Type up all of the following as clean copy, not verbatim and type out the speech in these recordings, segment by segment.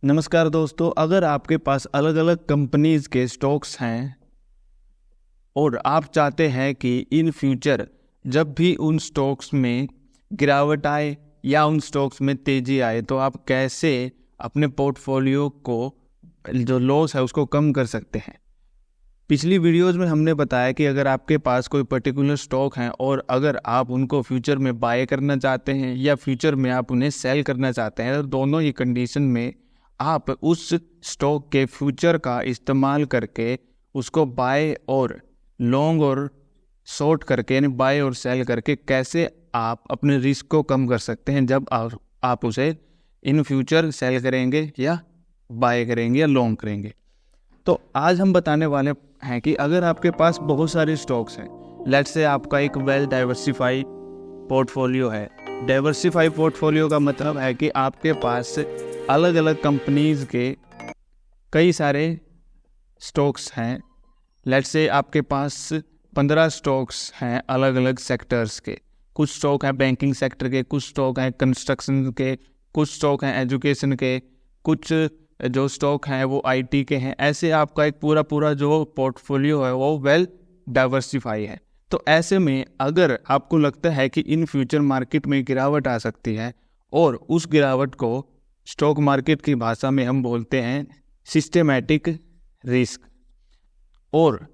नमस्कार दोस्तों, अगर आपके पास अलग अलग कंपनीज के स्टॉक्स हैं और आप चाहते हैं कि इन फ्यूचर जब भी उन स्टॉक्स में गिरावट आए या उन स्टॉक्स में तेजी आए तो आप कैसे अपने पोर्टफोलियो को जो लॉस है उसको कम कर सकते हैं। पिछली वीडियोस में हमने बताया कि अगर आपके पास कोई पर्टिकुलर स्टॉक हैं और अगर आप उनको फ्यूचर में बाय करना चाहते हैं या फ्यूचर में आप उन्हें सेल करना चाहते हैं तो दोनों ही कंडीशन में आप उस स्टॉक के फ्यूचर का इस्तेमाल करके उसको बाय और लॉन्ग और शॉर्ट करके यानी बाय और सेल करके कैसे आप अपने रिस्क को कम कर सकते हैं जब आप उसे इन फ्यूचर सेल करेंगे या बाय करेंगे या लॉन्ग करेंगे। तो आज हम बताने वाले हैं कि अगर आपके पास बहुत सारे स्टॉक्स हैं, लेट्स से आपका एक वेल डाइवर्सिफाई पोर्टफोलियो है। डाइवर्सिफाई पोर्टफोलियो का मतलब है कि आपके पास अलग अलग कंपनीज के कई सारे स्टॉक्स हैं। लेट्स से आपके पास 15 स्टॉक्स हैं अलग अलग सेक्टर्स के। कुछ स्टॉक हैं बैंकिंग सेक्टर के, कुछ स्टॉक हैं कंस्ट्रक्शन के, कुछ स्टॉक हैं एजुकेशन के, कुछ जो स्टॉक हैं वो आईटी के हैं। ऐसे आपका एक पूरा जो पोर्टफोलियो है वो वेल डाइवर्सिफाई है। तो ऐसे में अगर आपको लगता है कि इन फ्यूचर मार्केट में गिरावट आ सकती है और उस गिरावट को स्टॉक मार्केट की भाषा में हम बोलते हैं सिस्टेमैटिक रिस्क, और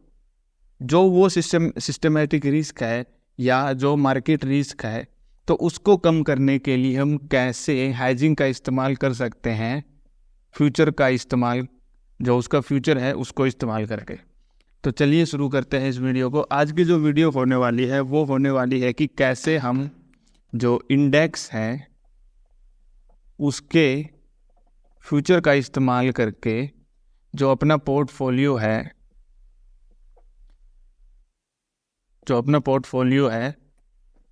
जो वो सिस्टेमैटिक रिस्क है या जो मार्केट रिस्क है तो उसको कम करने के लिए हम कैसे हेजिंग का इस्तेमाल कर सकते हैं, फ्यूचर का इस्तेमाल, जो उसका फ्यूचर है उसको इस्तेमाल करके। तो चलिए शुरू करते हैं इस वीडियो को। आज की जो वीडियो होने वाली है वो होने वाली है कि कैसे हम जो इंडेक्स हैं उसके फ्यूचर का इस्तेमाल करके जो अपना पोर्टफोलियो है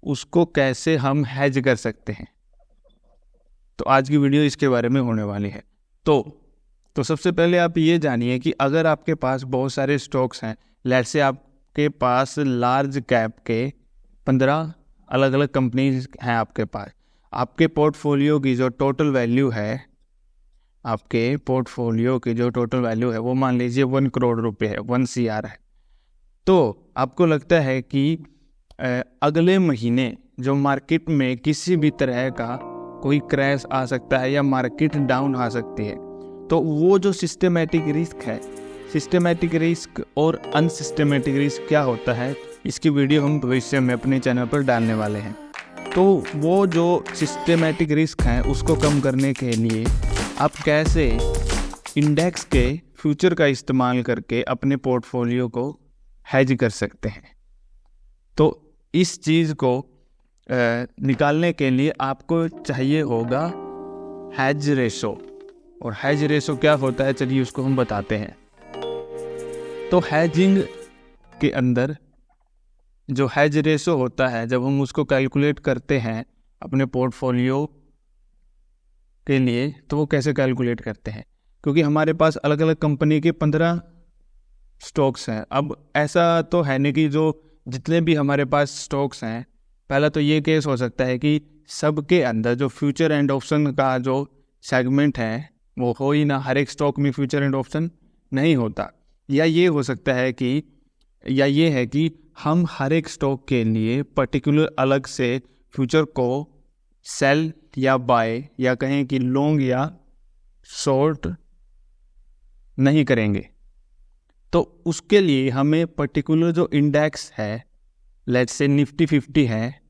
उसको कैसे हम हेज कर सकते हैं। तो आज की वीडियो इसके बारे में होने वाली है। तो सबसे पहले आप ये जानिए कि अगर आपके पास बहुत सारे स्टॉक्स हैं, लेट्स से आपके पास लार्ज कैप के 15 अलग अलग कंपनीज हैं आपके पास, आपके पोर्टफोलियो की जो टोटल वैल्यू है, वो मान लीजिए 1 करोड़ रुपए है, 1 CR है। तो आपको लगता है कि अगले महीने जो मार्केट में किसी भी तरह का कोई क्रैश आ सकता है या मार्केट डाउन आ सकती है, तो वो जो सिस्टेमैटिक रिस्क और अनसिस्टेमैटिक रिस्क क्या होता है, इसकी वीडियो हम भविष्य में अपने चैनल पर डालने वाले हैं। तो वो जो सिस्टेमैटिक रिस्क है उसको कम करने के लिए आप कैसे इंडेक्स के फ्यूचर का इस्तेमाल करके अपने पोर्टफोलियो को हेज कर सकते हैं। तो इस चीज़ को निकालने के लिए आपको चाहिए होगा हेज रेशो। और हेज रेशो क्या होता है, चलिए उसको हम बताते हैं। तो हेजिंग के अंदर जो हेज रेशो होता है, जब हम उसको कैलकुलेट करते हैं अपने पोर्टफोलियो के लिए, तो वो कैसे कैलकुलेट करते हैं, क्योंकि हमारे पास अलग अलग कंपनी के 15 स्टॉक्स हैं। अब ऐसा तो है नहीं कि जो जितने भी हमारे पास स्टॉक्स हैं, पहला तो ये केस हो सकता है कि सबके अंदर जो फ्यूचर एंड ऑप्शन का जो सेगमेंट है वो हो ही ना, हर एक स्टॉक में फ्यूचर एंड ऑप्शन नहीं होता। या ये हो सकता है कि हम हर एक स्टॉक के लिए पर्टिकुलर अलग से फ्यूचर को सेल या बाय या कहें कि लॉन्ग या शॉर्ट नहीं करेंगे। तो उसके लिए हमें पर्टिकुलर जो इंडेक्स है, लेट्स से निफ्टी 50 है,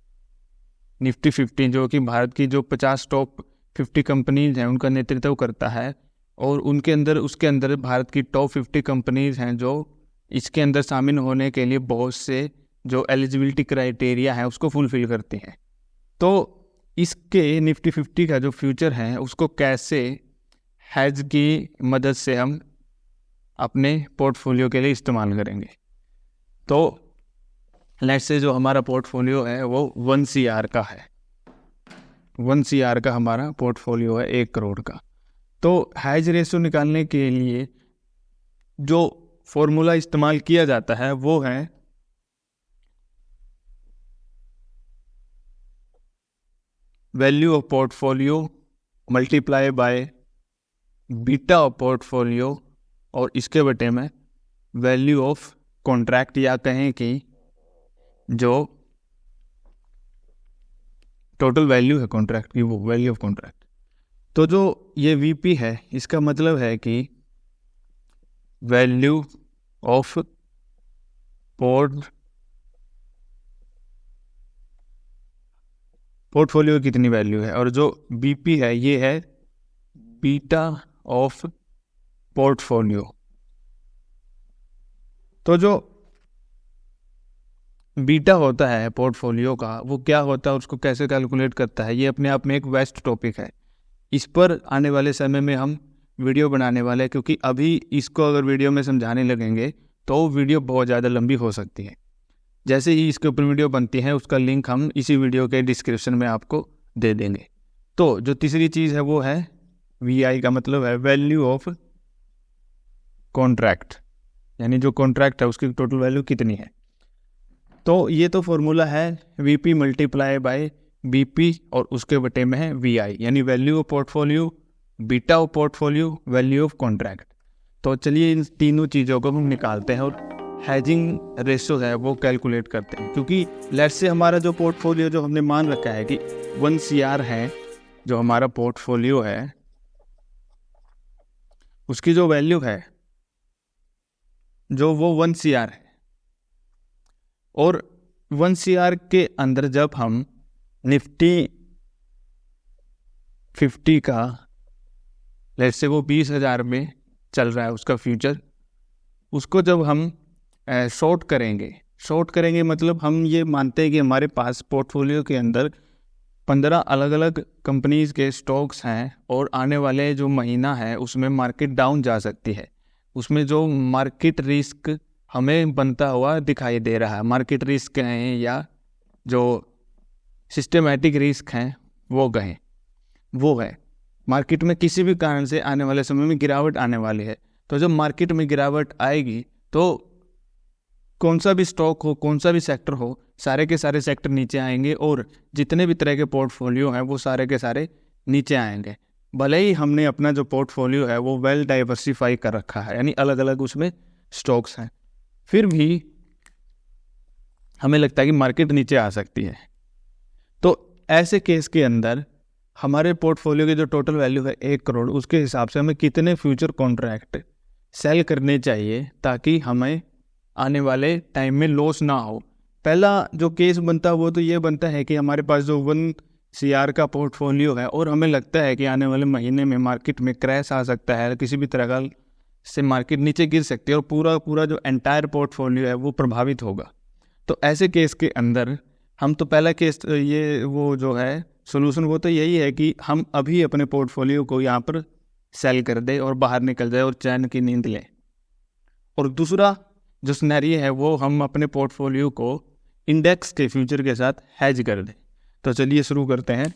निफ्टी 50 जो कि भारत की जो 50 टॉप 50 कंपनीज हैं उनका नेतृत्व करता है, और उसके अंदर भारत की टॉप 50 कंपनीज हैं जो इसके अंदर शामिल होने के लिए बहुत से जो एलिजिबिलिटी क्राइटेरिया है उसको फुलफिल करती हैं। तो इसके निफ्टी 50 का जो फ्यूचर है उसको कैसे हेज की मदद से हम अपने पोर्टफोलियो के लिए इस्तेमाल करेंगे। तो लेट्स से जो हमारा पोर्टफोलियो है वो 1 CR का है, 1 CR का हमारा पोर्टफोलियो है, 1 करोड़ का। तो हेज रेशो निकालने के लिए जो फॉर्मूला इस्तेमाल किया जाता है वो है value of portfolio multiply by beta of portfolio और इसके बटे में वैल्यू ऑफ कॉन्ट्रैक्ट, या कहें कि जो टोटल वैल्यू है कॉन्ट्रैक्ट की वो वैल्यू ऑफ कॉन्ट्रैक्ट। तो जो ये वीपी है इसका मतलब है कि वैल्यू ऑफ पोर्टफोलियो कितनी वैल्यू है, और जो बीपी है ये है बीटा ऑफ पोर्टफोलियो। तो जो बीटा होता है पोर्टफोलियो का वो क्या होता है, उसको कैसे कैलकुलेट करता है, ये अपने आप में एक वेस्ट टॉपिक है। इस पर आने वाले समय में हम वीडियो बनाने वाले हैं, क्योंकि अभी इसको अगर वीडियो में समझाने लगेंगे तो वीडियो बहुत ज़्यादा लंबी हो सकती है। जैसे ही इसके ऊपर वीडियो बनती है उसका लिंक हम इसी वीडियो के डिस्क्रिप्शन में आपको दे देंगे। तो जो तीसरी चीज़ है वो है VI का मतलब है वैल्यू ऑफ कॉन्ट्रैक्ट, यानी जो कॉन्ट्रैक्ट है उसकी टोटल वैल्यू कितनी है। तो ये तो फॉर्मूला है VP मल्टीप्लाई बाय BP और उसके बटे में है VI, यानी value of portfolio, beta of portfolio, value of contract. तो चलिए इन तीनों चीज़ों को हम निकालते हैं और हैजिंग रेशो है वो कैलकुलेट करते हैं। क्योंकि लेट्स से हमारा जो पोर्टफोलियो जो हमने मान रखा है कि 1 CR है, जो हमारा पोर्टफोलियो है उसकी जो वैल्यू है जो वो 1 CR है, और 1 CR के अंदर जब हम निफ्टी 50 का लेट्स से वो 20,000 में चल रहा है उसका फ्यूचर, उसको जब हम शॉर्ट करेंगे मतलब हम ये मानते हैं कि हमारे पास पोर्टफोलियो के अंदर 15 अलग अलग कंपनीज के स्टॉक्स हैं और आने वाले जो महीना है उसमें मार्केट डाउन जा सकती है। उसमें जो मार्केट रिस्क हमें बनता हुआ दिखाई दे रहा है, मार्केट रिस्क हैं या जो सिस्टमेटिक रिस्क हैं वो है मार्केट में किसी भी कारण से आने वाले समय में गिरावट आने वाली है। तो जब मार्केट में गिरावट आएगी तो कौन सा भी स्टॉक हो, कौन सा भी सेक्टर हो, सारे के सारे सेक्टर नीचे आएंगे और जितने भी तरह के पोर्टफोलियो हैं वो सारे के सारे नीचे आएंगे। भले ही हमने अपना जो पोर्टफोलियो है वो वेल डाइवर्सिफाई कर रखा है, यानी अलग अलग उसमें स्टॉक्स हैं, फिर भी हमें लगता है कि मार्केट नीचे आ सकती है। तो ऐसे केस के अंदर हमारे पोर्टफोलियो की जो टोटल वैल्यू है 1 करोड़, उसके हिसाब से हमें कितने फ्यूचर कॉन्ट्रैक्ट सेल करने चाहिए ताकि हमें आने वाले टाइम में लॉस ना हो। पहला जो केस बनता है वो तो ये बनता है कि हमारे पास जो 1 CR का पोर्टफोलियो है और हमें लगता है कि आने वाले महीने में मार्केट में क्रैश आ सकता है, किसी भी तरह का से मार्केट नीचे गिर सकती है और पूरा जो एंटायर पोर्टफोलियो है वो प्रभावित होगा। तो ऐसे केस के अंदर हम तो पहला केस ये वो जो है सोल्यूशन वो तो यही है कि हम अभी अपने पोर्टफोलियो को यहाँ पर सेल कर दे और बाहर निकल जाए और चैन की नींद लें। और दूसरा जो सिनेरियो है वो हम अपने पोर्टफोलियो को इंडेक्स के फ्यूचर के साथ हैज कर दें। तो चलिए शुरू करते हैं।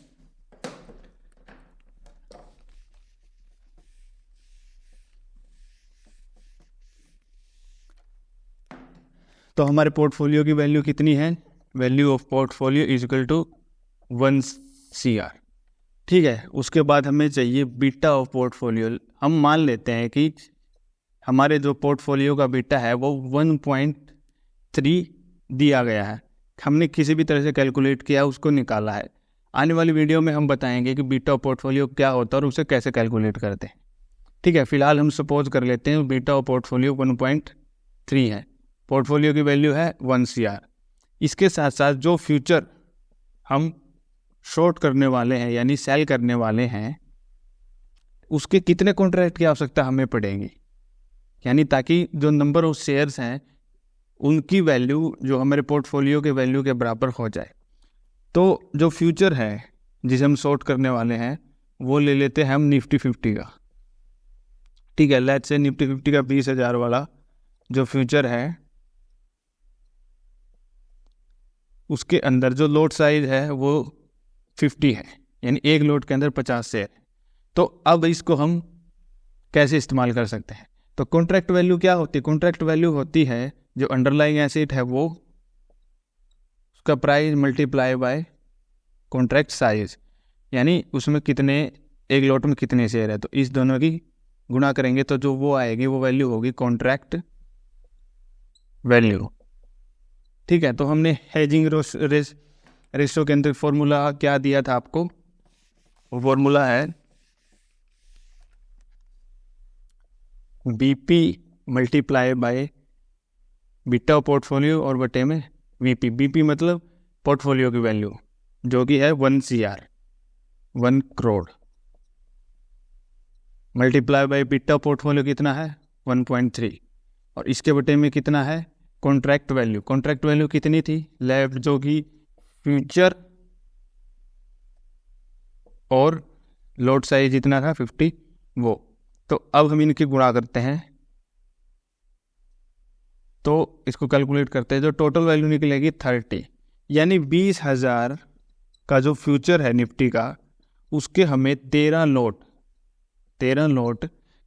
तो हमारे पोर्टफोलियो की वैल्यू कितनी है, value of portfolio is equal to 1 CR, ठीक है। उसके बाद हमें चाहिए बीटा ऑफ पोर्टफोलियो। हम मान लेते हैं कि हमारे जो पोर्टफोलियो का बीटा है वो 1.3 दिया गया है, हमने किसी भी तरह से कैलकुलेट किया उसको निकाला है। आने वाली वीडियो में हम बताएंगे कि बीटा ऑफ पोर्टफोलियो क्या होता है और उसे कैसे कैलकुलेट करते हैं, ठीक है। फिलहाल हम सपोज कर लेते हैं बीटा ऑफ पोर्टफोलियो 1.3 है, पोर्टफोलियो की वैल्यू है 1 CR। इसके साथ साथ जो फ्यूचर हम शॉर्ट करने वाले हैं यानी सेल करने वाले हैं उसके कितने कॉन्ट्रैक्ट की आवश्यकता हमें पड़ेगी, यानी ताकि जो नंबर ऑफ शेयर्स हैं उनकी वैल्यू जो हमारे पोर्टफोलियो के वैल्यू के बराबर हो जाए। तो जो फ्यूचर है जिसे हम शॉर्ट करने वाले हैं वो ले लेते हैं हम निफ्टी 50 का, ठीक है। लेट्स से निफ्टी 50 का 20,000 वाला जो फ्यूचर है उसके अंदर जो लोट साइज है वो 50 है, यानी एक लोट के अंदर 50 शेयर। तो अब इसको हम कैसे इस्तेमाल कर सकते हैं, तो कॉन्ट्रैक्ट वैल्यू क्या होती है, कॉन्ट्रैक्ट वैल्यू होती है जो अंडरलाइंग एसेट है वो उसका price multiply by contract size, यानी उसमें कितने एक लॉट में कितने शेयर है, तो इस दोनों की गुणा करेंगे तो जो वो आएगी वो वैल्यू होगी कॉन्ट्रैक्ट वैल्यू। ठीक है, तो हमने हेजिंग रेशो के अंदर फॉर्मूला क्या दिया था आपको, वो फॉर्मूला है BP multiply by beta portfolio और बटे में वीपी। बीपी मतलब पोर्टफोलियो की वैल्यू जो कि है 1 CR 1 crore, multiply by beta portfolio कितना है 1.3, और इसके बटे में कितना है कॉन्ट्रैक्ट वैल्यू। कॉन्ट्रैक्ट वैल्यू कितनी थी लेफ्ट, जो कि फ्यूचर और लोड साइज जितना था 50 वो। तो अब हम इनकी गुणा करते हैं, तो इसको कैलकुलेट करते हैं, जो टोटल वैल्यू निकलेगी 30, यानी 20,000 का जो फ्यूचर है निफ्टी का, उसके हमें 13 लोट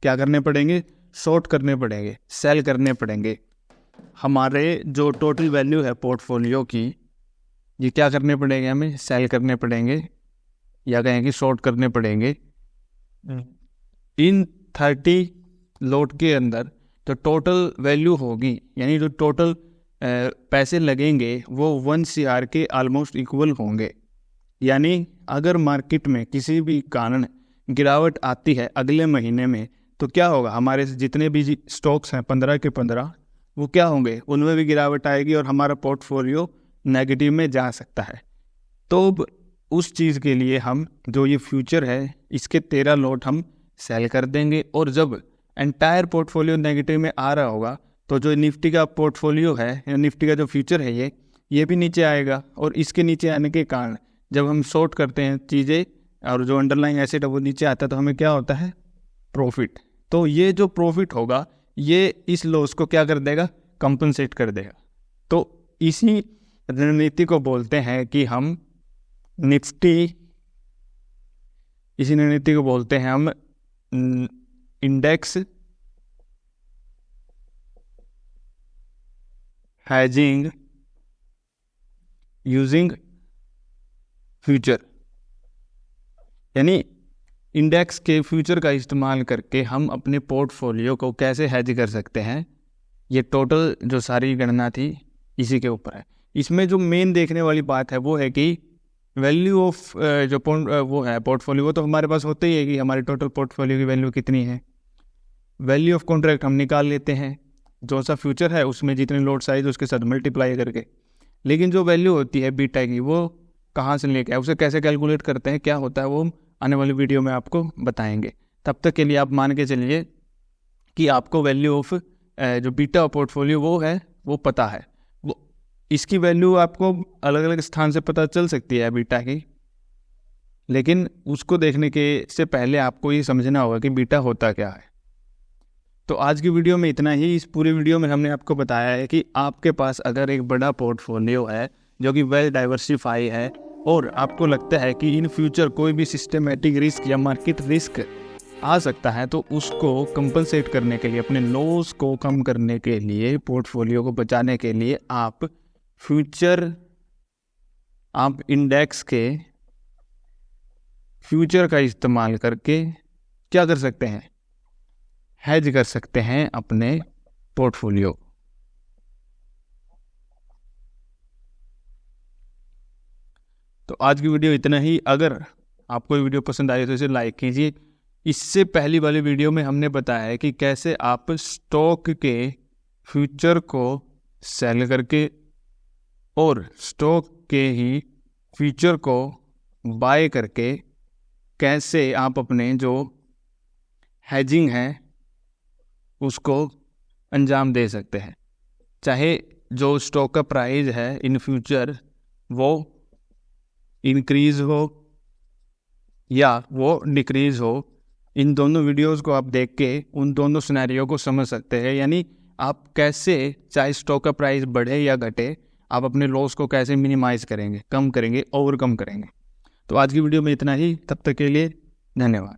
क्या करने पड़ेंगे, शॉर्ट करने पड़ेंगे, सेल करने पड़ेंगे। हमारे जो टोटल वैल्यू है पोर्टफोलियो की, ये क्या करने पड़ेंगे, हमें सेल करने पड़ेंगे या कहेंगे शॉर्ट करने पड़ेंगे। इन 30 लोट के अंदर जो टोटल वैल्यू होगी, यानी जो टोटल पैसे लगेंगे वो 1 CR के ऑलमोस्ट इक्वल होंगे। यानी अगर मार्केट में किसी भी कारण गिरावट आती है अगले महीने में, तो क्या होगा, हमारे जितने भी स्टॉक्स हैं 15 के 15 वो क्या होंगे, उनमें भी गिरावट आएगी और हमारा पोर्टफोलियो नेगेटिव में जा सकता है। तो उस चीज़ के लिए हम जो ये फ्यूचर है इसके 13 लोट हम सेल कर देंगे, और जब एंटायर पोर्टफोलियो नेगेटिव में आ रहा होगा तो जो निफ्टी का पोर्टफोलियो है या निफ्टी का जो फ्यूचर है ये भी नीचे आएगा, और इसके नीचे आने के कारण जब हम शॉर्ट करते हैं चीज़ें और जो अंडरलाइंग एसेट है वो नीचे आता है, तो हमें क्या होता है प्रॉफिट। तो ये जो प्रॉफिट होगा ये इस लॉस को क्या कर देगा, कंपनसेट कर देगा। तो इसी रणनीति को बोलते हैं कि हम इसी रणनीति को बोलते हैं हम इंडेक्स हेजिंग यूजिंग फ्यूचर। यानी इंडेक्स के फ्यूचर का इस्तेमाल करके हम अपने पोर्टफोलियो को कैसे हेज कर सकते हैं, ये टोटल जो सारी गणना थी इसी के ऊपर है। इसमें जो मेन देखने वाली बात है वो है कि वैल्यू ऑफ जो वो है पोर्टफोलियो, वो तो हमारे पास होते ही है कि हमारे टोटल पोर्टफोलियो की वैल्यू कितनी है। वैल्यू ऑफ कॉन्ट्रैक्ट हम निकाल लेते हैं, जो सा फ्यूचर है उसमें जितने लोड साइज उसके साथ मल्टीप्लाई करके। लेकिन जो वैल्यू होती है बीटा की वो कहाँ से लेके आए, उसे कैसे कैलकुलेट करते हैं, क्या होता है, वो आने वाली वीडियो में आपको बताएंगे। तब तक के लिए आप मान के चलिए कि आपको वैल्यू ऑफ जो बीटा पोर्टफोलियो वो है वो पता है। वो इसकी वैल्यू आपको अलग अलग स्थान से पता चल सकती है बीटा की, लेकिन उसको देखने के से पहले आपको ये समझना होगा कि बीटा होता क्या है। तो आज की वीडियो में इतना ही। इस पूरी वीडियो में हमने आपको बताया है कि आपके पास अगर एक बड़ा पोर्टफोलियो है जो कि वेल डाइवर्सिफाई है, और आपको लगता है कि इन फ्यूचर कोई भी सिस्टमेटिक रिस्क या मार्केट रिस्क आ सकता है, तो उसको कंपनसेट करने के लिए, अपने लॉस को कम करने के लिए, पोर्टफोलियो को बचाने के लिए आप इंडेक्स के फ्यूचर का इस्तेमाल करके क्या कर सकते हैं, हेज कर सकते हैं अपने पोर्टफोलियो। तो आज की वीडियो इतना ही। अगर आपको ये वीडियो पसंद आई तो इसे लाइक कीजिए। इससे पहली वाली वीडियो में हमने बताया है कि कैसे आप स्टॉक के फ्यूचर को सेल करके और स्टॉक के ही फ्यूचर को बाय करके कैसे आप अपने जो हेजिंग है उसको अंजाम दे सकते हैं। चाहे जो स्टॉक का प्राइस है इन फ्यूचर वो इंक्रीज हो या वो डिक्रीज हो, इन दोनों वीडियोस को आप देख के उन दोनों सिनेरियो को समझ सकते हैं। यानी आप कैसे, चाहे स्टॉक का प्राइस बढ़े या घटे, आप अपने लॉस को कैसे मिनिमाइज करेंगे, कम करेंगे, ओवरकम करेंगे। तो आज की वीडियो में इतना ही। तब तक के लिए धन्यवाद।